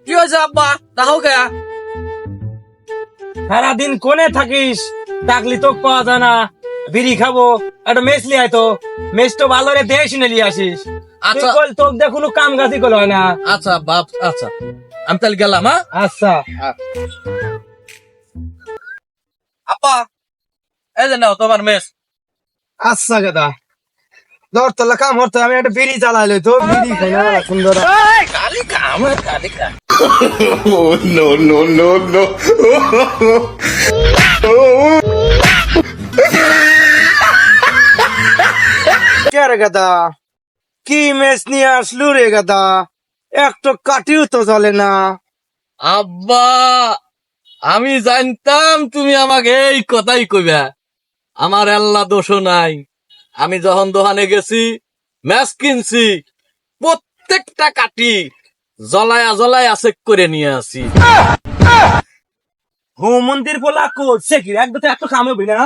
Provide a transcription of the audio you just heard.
কি হয়েছে আব্বা তাহো কে? সারাদিন কোনে থাকিস, ডাকলি তো পাওয়া যায় না। বিড়ি খাবো, একটা মেস লিয়ে আয় তো। মেস তো ভালো রে দেশ নিয়ে আসিস। আচ্ছা। তুই কল তোর দিয়ে কোনো কাম কাজই করলো হয় না। আচ্ছা আব্বা, আচ্ছা আমি তাহলে গেলাম। হ্যাঁ আচ্ছা আব্বা, এই যে নাও তোমার মেস। আচ্ছা গেদা, ধর তোলা কাম হতো, আমি একটা বিড়ি চালাইলো তো, বিড়ি খাই না সুন্দর। কালি কাম কালি কাম। Oh, no, no, no, no. কে রে গাদা, কি মেস নিয়ে আসলু রে গাদা? একটু কাটিও তো চলে না। আব্বা, আমি জানতাম তুমি আমাকে এই কথাই কইবা। আমার আল্লাহ দোষও নাই। আমি যখন দোকানে গেছি, ম্যাচ কিনছি, প্রত্যেকটা কাটি জলায়া চেক করে নিয়ে আসি। হো মন্দির বলা করছে কি একদম একটু কামে হবি না।